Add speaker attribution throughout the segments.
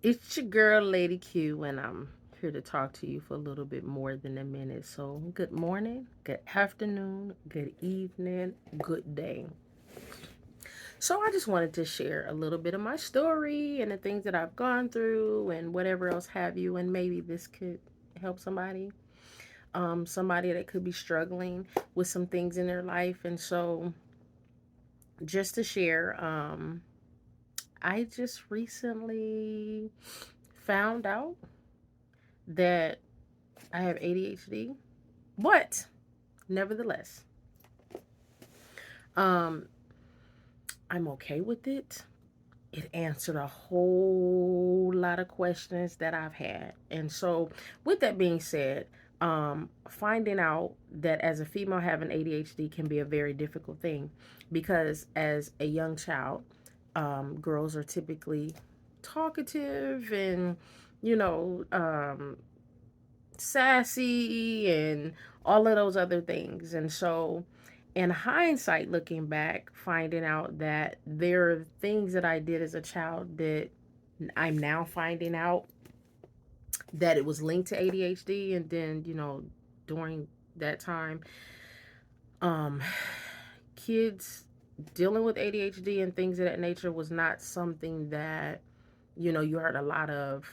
Speaker 1: It's your girl, Lady Q, and I'm here to talk to you for a little bit more than a minute. So, good morning, good afternoon, good evening, good day. So, I just wanted to share a little bit of my story and the things that I've gone through and whatever else have you, and maybe this could help somebody that could be struggling with some things in their life. And so, just to share, I just recently found out that I have ADHD, but nevertheless, um, I'm okay with it. It answered a whole lot of questions that I've had. And so, with that being said, finding out that as a female having ADHD can be a very difficult thing because as a young child, girls are typically talkative and, you know, sassy and all of those other things. And so, in hindsight, looking back, finding out that there are things that I did as a child that I'm now finding out that it was linked to ADHD. And then, during that time, um, kids dealing with ADHD and things of that nature was not something that you heard a lot of,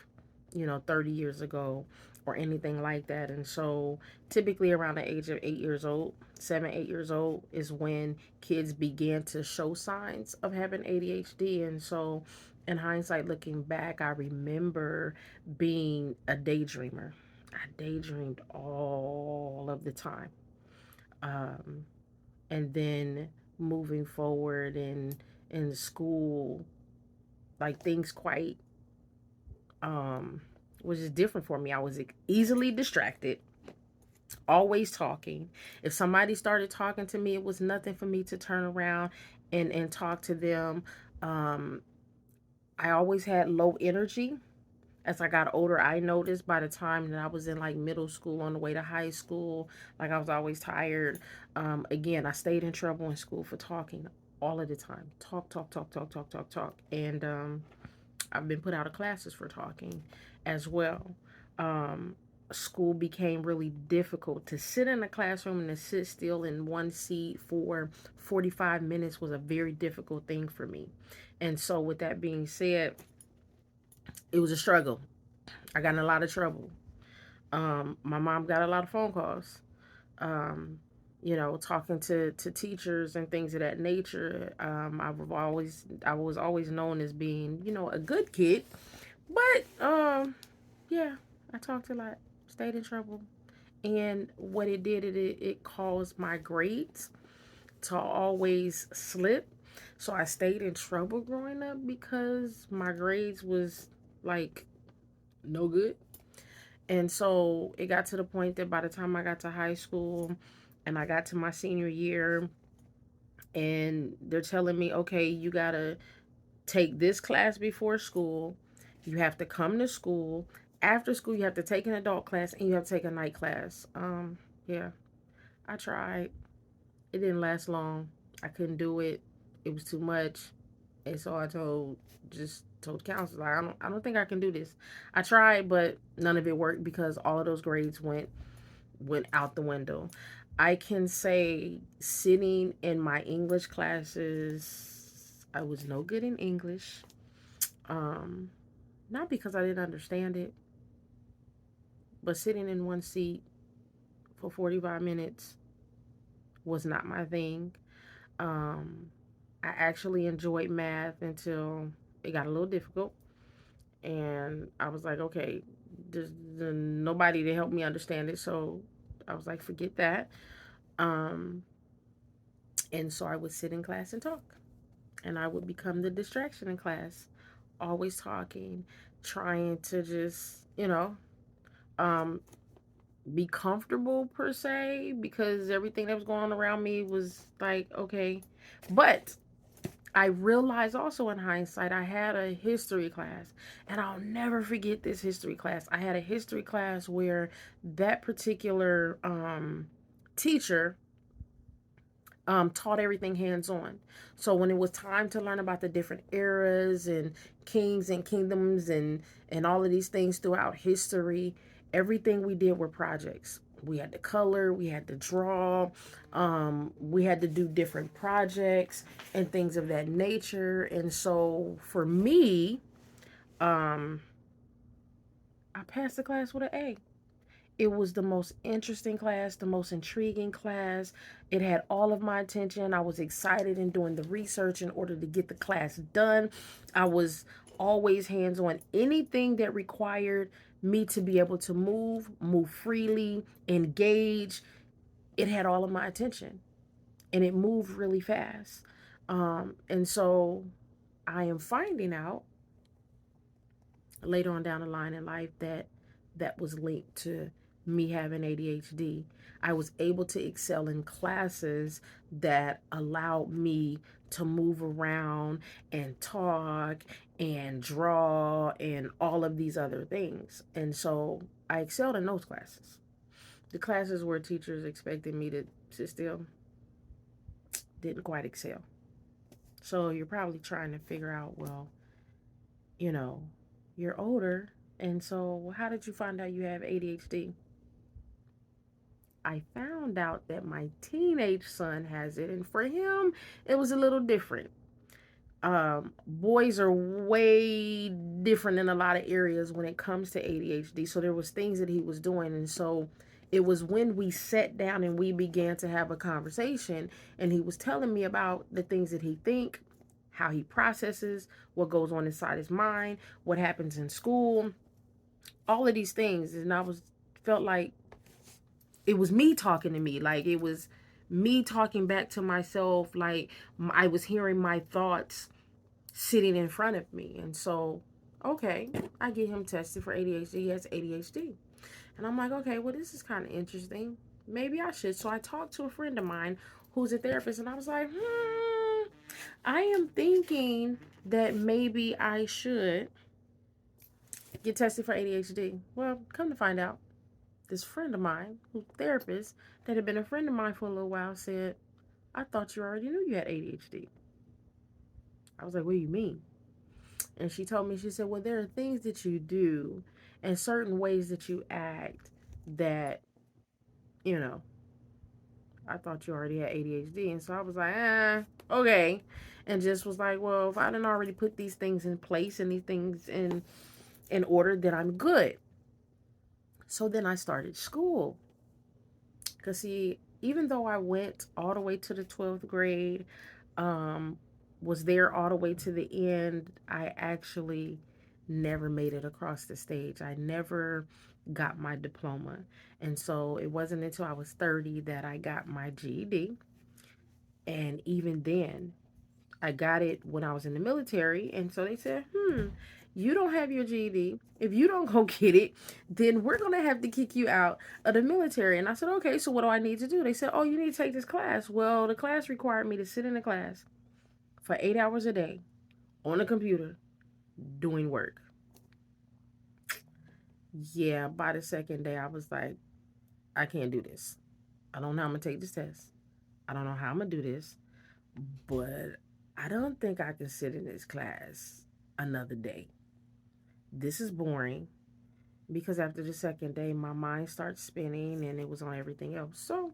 Speaker 1: 30 years ago or anything like that. And so typically around the age of 8 years old, 7, 8 years old is when kids began to show signs of having ADHD. And so in hindsight, looking back, I remember being a daydreamer. I daydreamed all of the time. Um, and then moving forward in school, like things quite was just different for me. I was easily distracted, always talking. If somebody started talking to me, it was nothing for me to turn around and talk to them. Um, I always had low energy. As I got older, I noticed by the time that I was in like middle school on the way to high school, like I was always tired. Again, I stayed in trouble in school for talking all of the time. Talk, talk, talk, talk, talk, talk, talk. And I've been put out of classes for talking as well. Um, School became really difficult. To sit in a classroom and to sit still in one seat for 45 minutes was a very difficult thing for me. And so, with that being said, it was a struggle. I got in a lot of trouble. My mom got a lot of phone calls. Um, talking to teachers and things of that nature. I was always known as being, a good kid, but yeah, I talked a lot, stayed in trouble, and what it did, it caused my grades to always slip. So I stayed in trouble growing up because my grades was like no good. And so it got to the point that by the time I got to high school and I got to my senior year, and they're telling me, okay, you gotta take this class before school. You have to come to school. After school, you have to take an adult class and you have to take a night class. Yeah, I tried. It didn't last long. I couldn't do it. It was too much. And so I told the counselor, like, I don't think I can do this. I tried, but none of it worked because all of those grades went out the window. I can say sitting in my English classes, I was no good in English. Um, Not because I didn't understand it, but sitting in one seat for 45 minutes was not my thing. Um, I actually enjoyed math until it got a little difficult. And I was like, okay, there's nobody to help me understand it. So I was like, forget that. Um, and so I would sit in class and talk. And I would become the distraction in class, always talking, trying to just, um, be comfortable per se because everything that was going on around me was like, okay. But I realized also in hindsight, I had a history class, and I'll never forget this history class. I had a history class where that particular teacher taught everything hands on. So when it was time to learn about the different eras and kings and kingdoms and all of these things throughout history, everything we did were projects. We had to color, we had to draw, we had to do different projects and things of that nature. And so for me, um, I passed the class with an A. It was the most interesting class, the most intriguing class. It had all of my attention. I was excited in doing the research in order to get the class done. I was always hands on. Anything that required me to be able to move freely, engage, it had all of my attention and it moved really fast. And so I am finding out later on down the line in life that that was linked to me having ADHD. I was able to excel in classes that allowed me to move around and talk and draw and all of these other things. And so I excelled in those classes. The classes where teachers expected me to sit still didn't quite excel. So you're probably trying to figure out, well, you know, you're older. And so, how did you find out you have ADHD? I found out that my teenage son has it, and for him, it was a little different. Boys are way different in a lot of areas when it comes to ADHD. So there was things that he was doing, and so it was when we sat down and we began to have a conversation, and he was telling me about the things that he think, how he processes, what goes on inside his mind, what happens in school, all of these things, and I was felt like it was me talking to me, like it was me talking back to myself, like I was hearing my thoughts sitting in front of me. And so, okay, I get him tested for ADHD. He has ADHD. And I'm like, okay, well, this is kind of interesting. Maybe I should. So I talked to a friend of mine who's a therapist, and I was like, I am thinking that maybe I should get tested for ADHD. Well, come to find out, this friend of mine, who's a therapist, that had been a friend of mine for a little while, said, I thought you already knew you had ADHD. I was like, what do you mean? And she told me, she said, well, there are things that you do and certain ways that you act that, you know, I thought you already had ADHD. And so I was like, okay. And just was like, well, if I didn't already put these things in place and these things in order, then I'm good. So then I started school. Because, see, even though I went all the way to the 12th grade, um, was there all the way to the end, I actually never made it across the stage. I never got my diploma. And so it wasn't until I was 30 that I got my GED. And even then, I got it when I was in the military. And so they said, you don't have your GED. If you don't go get it, then we're going to have to kick you out of the military. And I said, okay, so what do I need to do? They said, oh, you need to take this class. Well, the class required me to sit in the class for 8 hours a day on a computer doing work. Yeah, by the second day, I was like, I can't do this. I don't know how I'm going to take this test. I don't know how I'm going to do this, but I don't think I can sit in this class another day. This is boring. Because after the second day, my mind started spinning and it was on everything else. So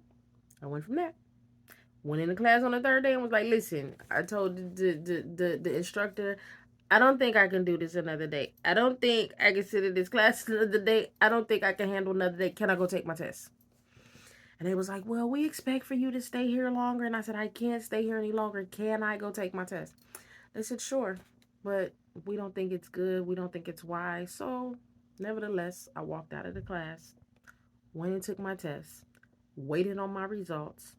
Speaker 1: I went from that. Went into class on the third day and was like, listen, I told the instructor, I don't think I can do this another day. I don't think I can sit in this class another day. I don't think I can handle another day. Can I go take my test? And they was like, well, we expect for you to stay here longer. And I said, I can't stay here any longer. Can I go take my test? They said, sure. But we don't think it's good. We don't think it's wise. So, nevertheless, I walked out of the class, went and took my test, waited on my results,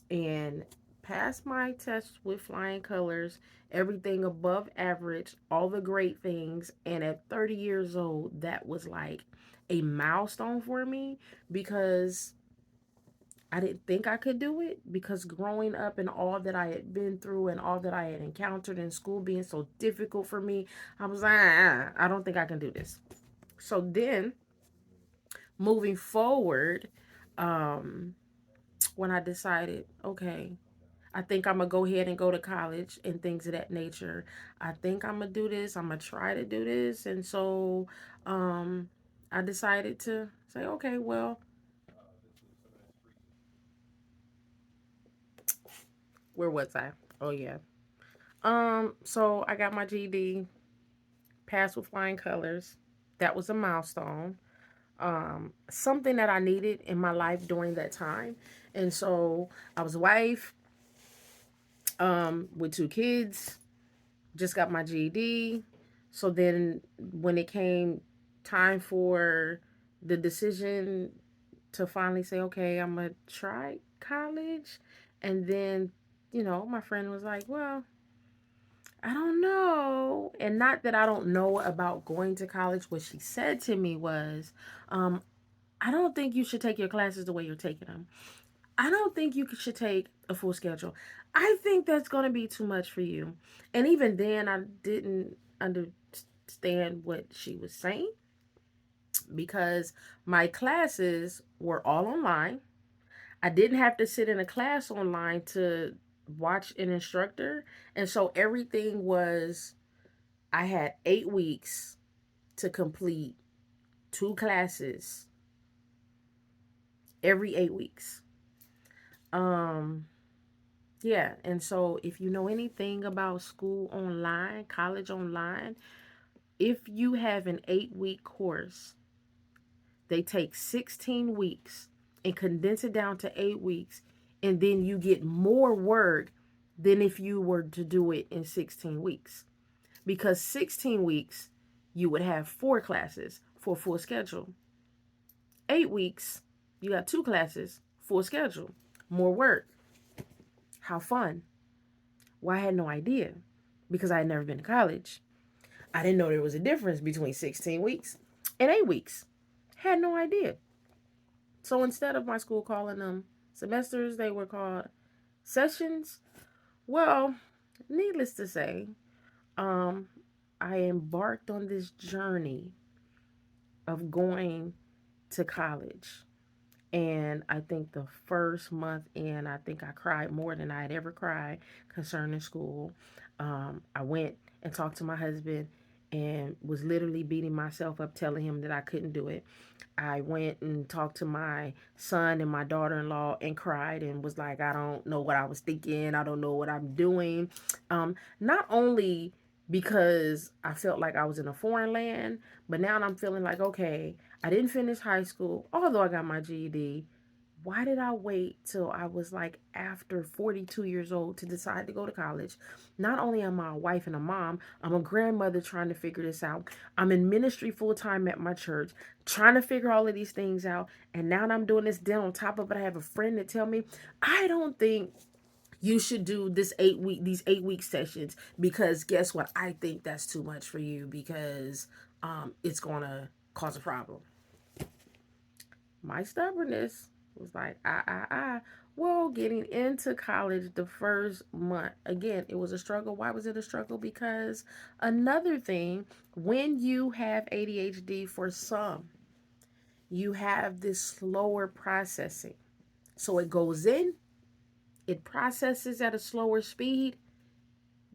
Speaker 1: and passed my test with flying colors, everything above average, all the great things. And at 30 years old, that was like a milestone for me because I didn't think I could do it, because growing up and all that I had been through and all that I had encountered in school being so difficult for me, I was like, I don't think I can do this. So then, moving forward, when I decided, okay, I think I'm gonna go ahead and go to college and things of that nature. I think I'm gonna do this. I'm gonna try to do this. And so um, I decided to say, okay, well, where was I? Oh yeah. So I got my GED, passed with flying colors. That was a milestone. Something that I needed in my life during that time. And so I was a wife, with two kids, just got my GED. So then when it came time for the decision to finally say, okay, I'm going to try college. And then, my friend was like, well, I don't know. And not that I don't know about going to college. What she said to me was, um, I don't think you should take your classes the way you're taking them. I don't think you should take a full schedule. I think that's going to be too much for you. And even then, I didn't understand what she was saying because my classes were all online. I didn't have to sit in a class online to watch an instructor. And so everything was, I had 8 weeks to complete two classes every 8 weeks. Um, Yeah, and so if you know anything about school online, college online, if you have an 8 week course, they take 16 weeks and condense it down to 8 weeks, and then you get more work than if you were to do it in 16 weeks. Because 16 weeks, you would have four classes for a full schedule. 8 weeks, you got two classes, full schedule, more work. How fun. Well, I had no idea because I had never been to college. I didn't know there was a difference between 16 weeks and 8 weeks. Had no idea. So instead of my school calling them semesters, they were called sessions. Well, needless to say, um, I embarked on this journey of going to college. And I think the first month in, I think I cried more than I had ever cried concerning school. I went and talked to my husband and was literally beating myself up, telling him that I couldn't do it. I went and talked to my son and my daughter in law and cried and was like, I don't know what I was thinking. I don't know what I'm doing. Not only because I felt like I was in a foreign land, but now I'm feeling like, okay, I didn't finish high school, although I got my GED. Why did I wait till I was like after 42 years old to decide to go to college? Not only am I a wife and a mom, I'm a grandmother trying to figure this out. I'm in ministry full time at my church, trying to figure all of these things out. And now that I'm doing this, then on top of it, I have a friend that tell me, I don't think you should do these 8 week sessions because guess what? I think that's too much for you because it's gonna cause a problem. My stubbornness was like, Well, getting into college the first month, again, it was a struggle. Why was it a struggle? Because another thing, when you have ADHD, for some, you have this slower processing. So it goes in, it processes at a slower speed,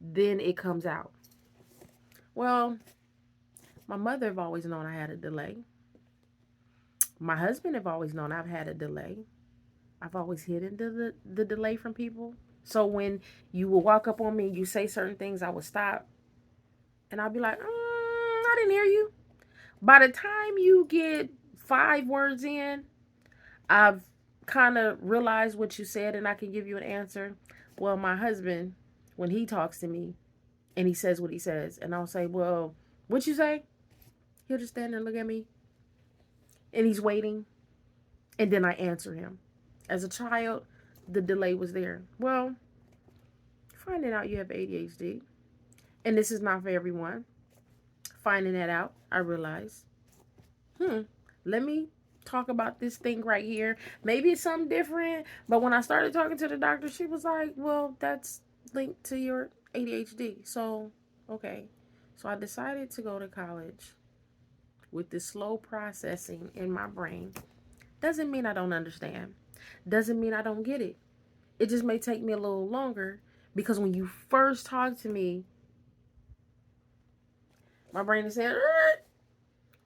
Speaker 1: then it comes out. Well, my mother have always known I had a delay. My husband have always known I've had a delay. I've always hidden the delay from people. So when you will walk up on me and you say certain things, I would stop and I'll be like, I didn't hear you. By the time you get 5 words in, I've kind of realized what you said and I can give you an answer. Well, my husband, when he talks to me and he says what he says, and I'll say, well, what you say? He'll just stand there and look at me and he's waiting. And then I answer him. As a child, the delay was there. Well, finding out you have ADHD, and this is not for everyone. Finding that out, I realized, let me talk about this thing right here. Maybe it's something different, but when I started talking to the doctor, she was like, well, that's linked to your ADHD. So, okay. So I decided to go to college with this slow processing in my brain. Doesn't mean I don't understand. Doesn't mean I don't get it. It just may take me a little longer because when you first talk to me, my brain is saying,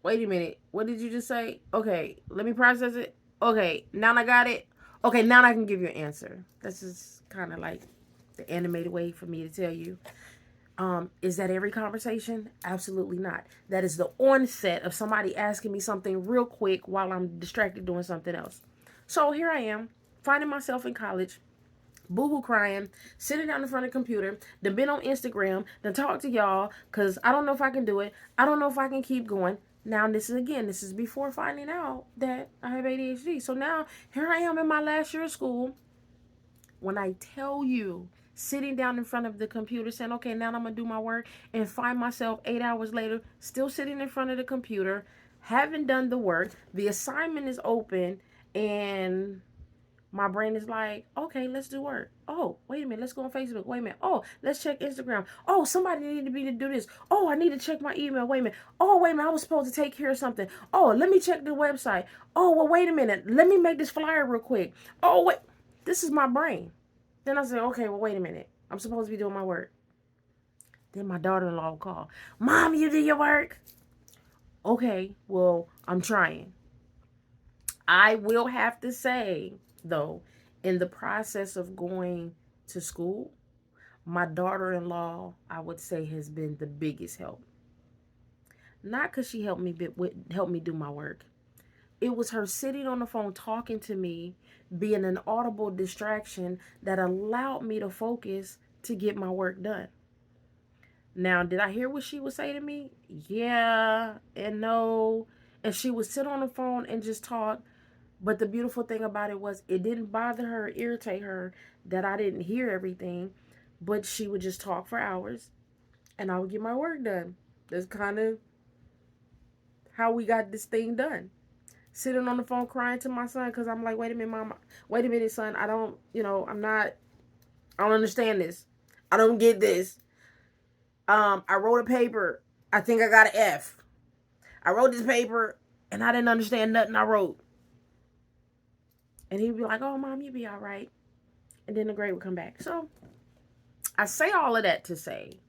Speaker 1: wait a minute, what did you just say? Okay, let me process it. Okay, now I got it. Okay, now I can give you an answer. This is kind of like the animated way for me to tell you. Is that every conversation? Absolutely not. That is the onset of somebody asking me something real quick while I'm distracted doing something else. So here I am, finding myself in college, boo-hoo crying, sitting down in front of the computer, then been on Instagram, then talk to y'all, because I don't know if I can do it. I don't know if I can keep going. Now, this is before finding out that I have ADHD. So now, here I am in my last year of school. When I tell you, sitting down in front of the computer saying, okay, now I'm going to do my work, and find myself 8 hours later, still sitting in front of the computer, haven't done the work, the assignment is open, and my brain is like, okay, let's do work. Oh, wait a minute, let's go on Facebook. Wait a minute. Oh, let's check Instagram. Oh, somebody needed me to do this. Oh, I need to check my email. Wait a minute. Oh, wait a minute, I was supposed to take care of something. Oh, let me check the website. Oh, well, wait a minute. Let me make this flyer real quick. Oh, wait. This is my brain. Then I said, okay, well, wait a minute. I'm supposed to be doing my work. Then my daughter-in-law will call. Mom, you did your work? Okay, well, I'm trying. I will have to say, though, in the process of going to school, my daughter-in-law, I would say, has been the biggest help. Not because she helped me do my work. It was her sitting on the phone talking to me, being an audible distraction that allowed me to focus to get my work done. Now, did I hear what she would say to me? Yeah and no. And she would sit on the phone and just talk. But the beautiful thing about it was it didn't bother her, irritate her that I didn't hear everything. But she would just talk for hours and I would get my work done. That's kind of how we got this thing done. Sitting on the phone crying to my son because I'm like, wait a minute, mom. Wait a minute, son. I don't, I don't understand this. I don't get this. I wrote a paper. I think I got an F. I wrote this paper and I didn't understand nothing I wrote. And he'd be like, oh, mom, you be all right. And then the grade would come back. So I say all of that to say,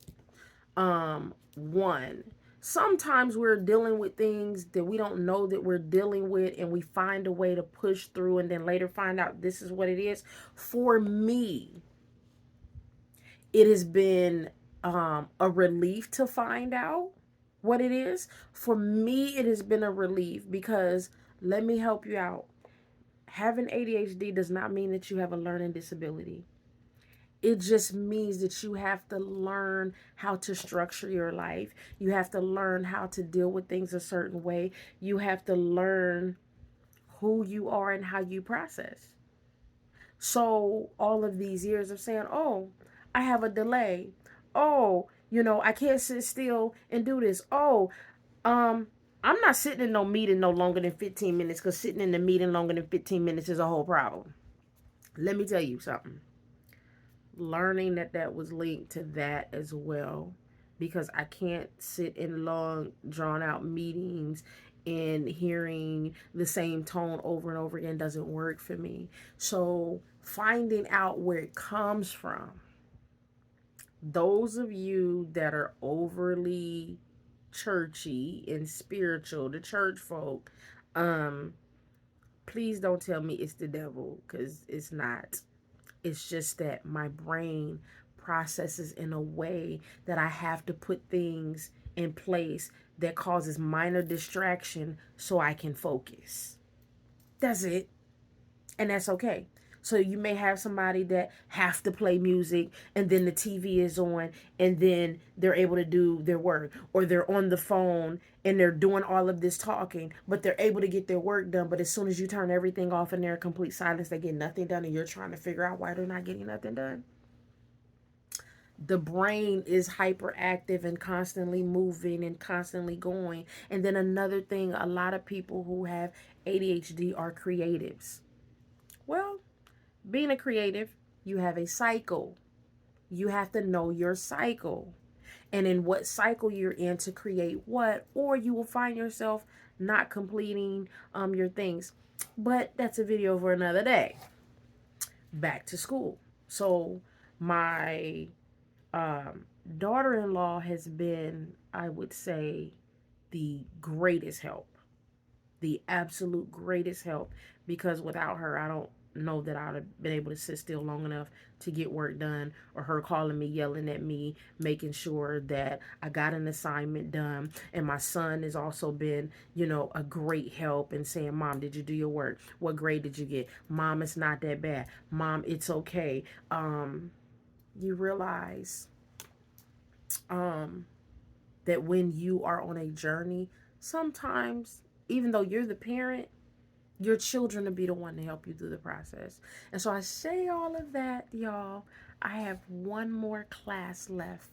Speaker 1: one, sometimes we're dealing with things that we don't know that we're dealing with, and we find a way to push through and then later find out this is what it is. For me, it has been a relief to find out what it is. For me, it has been a relief because let me help you out. Having ADHD does not mean that you have a learning disability. It just means that you have to learn how to structure your life. You have to learn how to deal with things a certain way. You have to learn who you are and how you process. So all of these years of saying, oh, I have a delay. Oh, I can't sit still and do this. Oh, I'm not sitting in no meeting no longer than 15 minutes because sitting in the meeting longer than 15 minutes is a whole problem. Let me tell you something. Learning that was linked to that as well, because I can't sit in long drawn out meetings and hearing the same tone over and over again doesn't work for me. So finding out where it comes from, those of you that are overly churchy and spiritual, the church folk, please don't tell me it's the devil, because it's not. It's just that my brain processes in a way that I have to put things in place that causes minor distraction so I can focus. That's it. And that's okay. So you may have somebody that have to play music and then the TV is on and then they're able to do their work, or they're on the phone and they're doing all of this talking, but they're able to get their work done. But as soon as you turn everything off and they're in complete silence, they get nothing done, and you're trying to figure out why they're not getting nothing done. The brain is hyperactive and constantly moving and constantly going. And then another thing, a lot of people who have ADHD are creatives. Well, being a creative, you have a cycle. You have to know your cycle and in what cycle you're in to create what, or you will find yourself not completing your things. But that's a video for another day. back to school. So my um, daughter-in-law has been, I would say, the greatest help, the absolute greatest help, because without her, I don't know that I'd have been able to sit still long enough to get work done, or her calling me, yelling at me, making sure that I got an assignment done. And my son has also been, a great help in saying, Mom, did you do your work? What grade did you get? Mom, it's not that bad. Mom, it's okay. You realize um, that when you are on a journey, sometimes, even though you're the parent, your children will be the one to help you through the process. And so I say all of that, y'all. I have one more class left.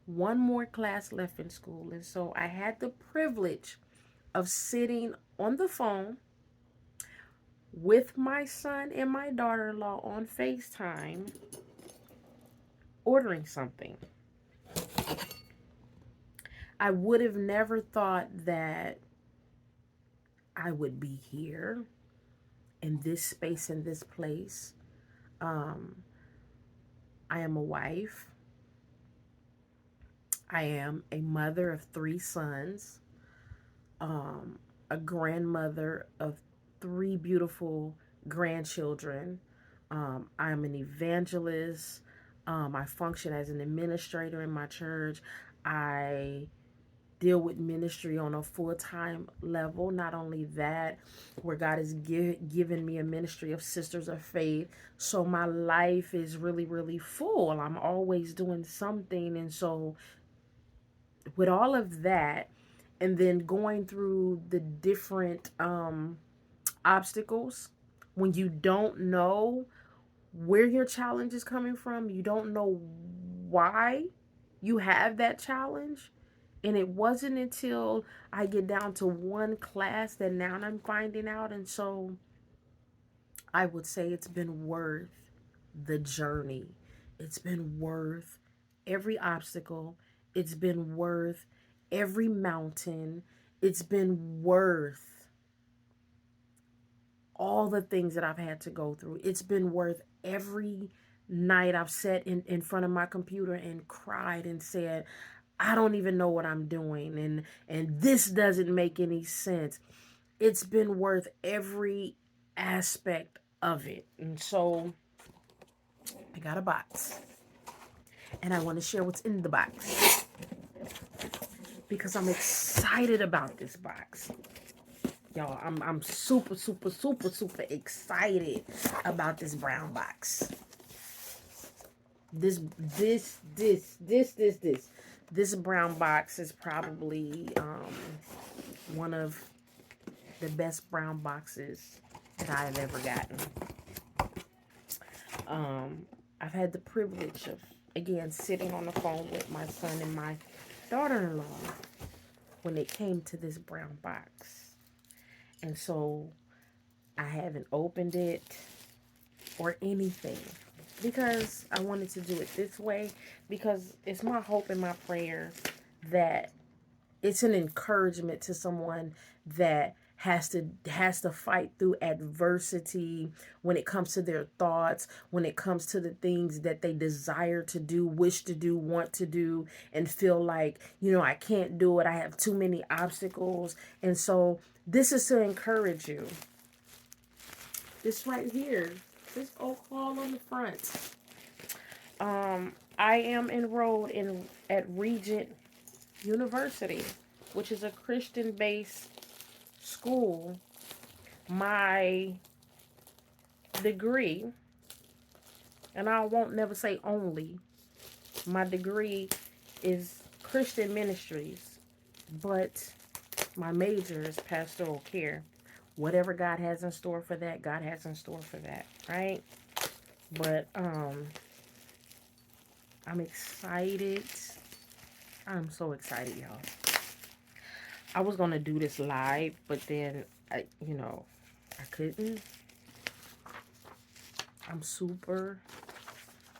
Speaker 1: One more class left in school. And so I had the privilege of sitting on the phone with my son and my daughter-in-law on FaceTime ordering something. I would have never thought that I would be here in this space, in this place. Um, I am a wife. I am a mother of 3 sons, um, a grandmother of 3 beautiful grandchildren. I'm an evangelist. I function as an administrator in my church. I deal with ministry on a full-time level. Not only that, where God has given me a ministry of sisters of faith. So my life is really, really full. I'm always doing something. And so with all of that, and then going through the different obstacles, when you don't know where your challenge is coming from, you don't know why you have that challenge. And it wasn't until I get down to one class that now I'm finding out. And so I would say it's been worth the journey. It's been worth every obstacle. It's been worth every mountain. It's been worth all the things that I've had to go through. It's been worth every night I've sat in front of my computer and cried and said, I don't even know what I'm doing, and this doesn't make any sense. It's been worth every aspect of it. And so I got a box, and I want to share what's in the box because I'm excited about this box. Y'all, I'm super, super, super, super excited about this brown box. This brown box is probably one of the best brown boxes that I've ever gotten. I've had the privilege of, again, sitting on the phone with my son and my daughter-in-law when it came to this brown box. And so I haven't opened it or anything because I wanted to do it this way, because it's my hope and my prayer that it's an encouragement to someone that has to fight through adversity when it comes to their thoughts, when it comes to the things that they desire to do, wish to do, want to do, and feel like, I can't do it. I have too many obstacles. And so this is to encourage you. This right here, this oak ball on the front. I am enrolled at Regent University, which is a Christian-based school. My degree, and I won't never say only, my degree is Christian ministries, but my major is pastoral care. Whatever God has in store for that, God has in store for that, right? But I'm excited. I'm so excited, y'all. I was gonna do this live, but then I couldn't. I'm super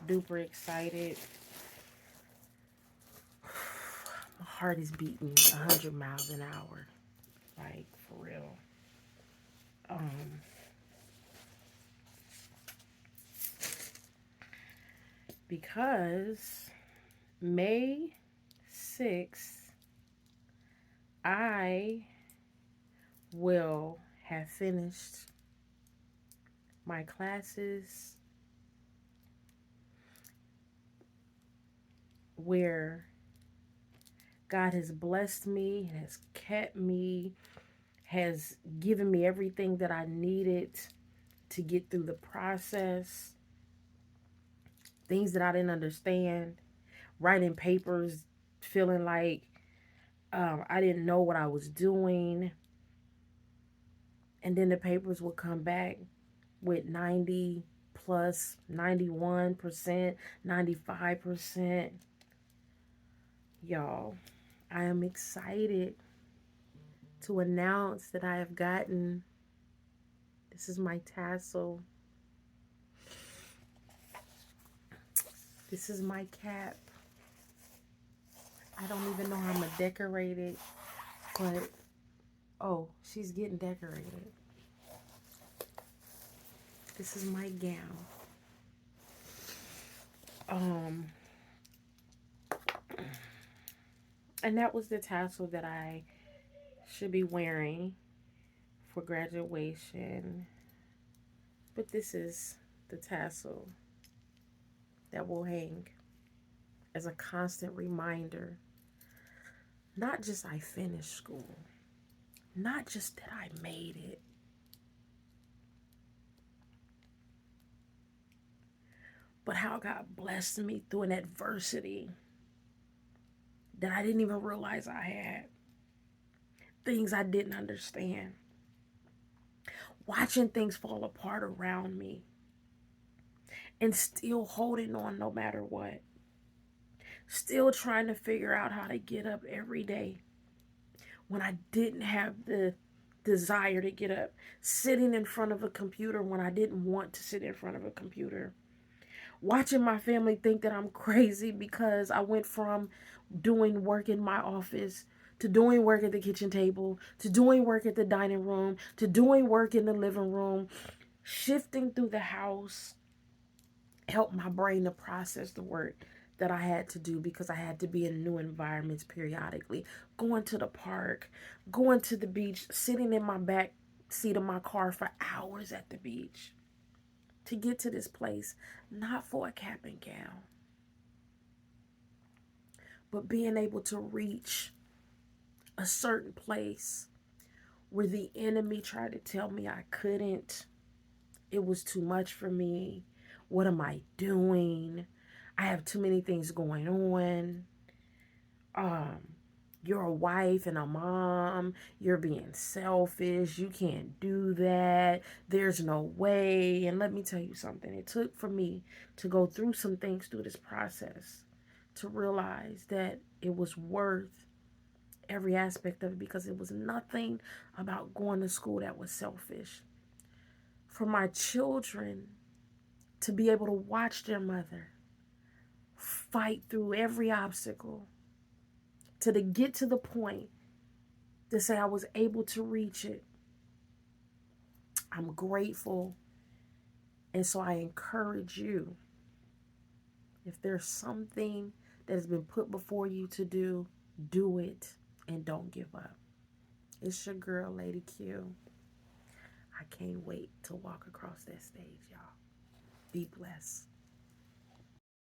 Speaker 1: duper excited. My heart is beating 100 miles an hour, like for real. because May 6th, I will have finished my classes where God has blessed me, has kept me, has given me everything that I needed to get through the process, things that I didn't understand, writing papers, feeling like I didn't know what I was doing. And then the papers would come back with 90 plus, 91%, 95%. Y'all, I am excited to announce that I have gotten, this is my tassel, this is my cap. I don't even know how I'm gonna decorate it, but oh, she's getting decorated. This is my gown. And that was the tassel that I should be wearing for graduation. But this is the tassel that will hang as a constant reminder, not just I finished school, not just that I made it, but how God blessed me through an adversity that I didn't even realize I had. Things I didn't understand. Watching things fall apart around me and still holding on no matter what. Still trying to figure out how to get up every day when I didn't have the desire to get up. Sitting in front of a computer when I didn't want to sit in front of a computer. Watching my family think that I'm crazy because I went from doing work in my office to doing work at the kitchen table, to doing work at the dining room, to doing work in the living room, shifting through the house, helped my brain to process the work that I had to do because I had to be in new environments periodically. Going to the park, going to the beach, sitting in my back seat of my car for hours at the beach to get to this place, not for a cap and gown, but being able to reach a certain place where the enemy tried to tell me I couldn't. It was too much for me. What am I doing? I have too many things going on. You're a wife and a mom. You're being selfish. You can't do that. There's no way. And let me tell you something. It took for me to go through some things through this process to realize that it was worth every aspect of it, because it was nothing about going to school that was selfish. For my children to be able to watch their mother fight through every obstacle to get to the point to say I was able to reach it, I'm grateful. And so I encourage you, if there's something that has been put before you to do, do it and don't give up. It's your girl, Lady Q. I can't wait to walk across that stage, y'all. Be blessed.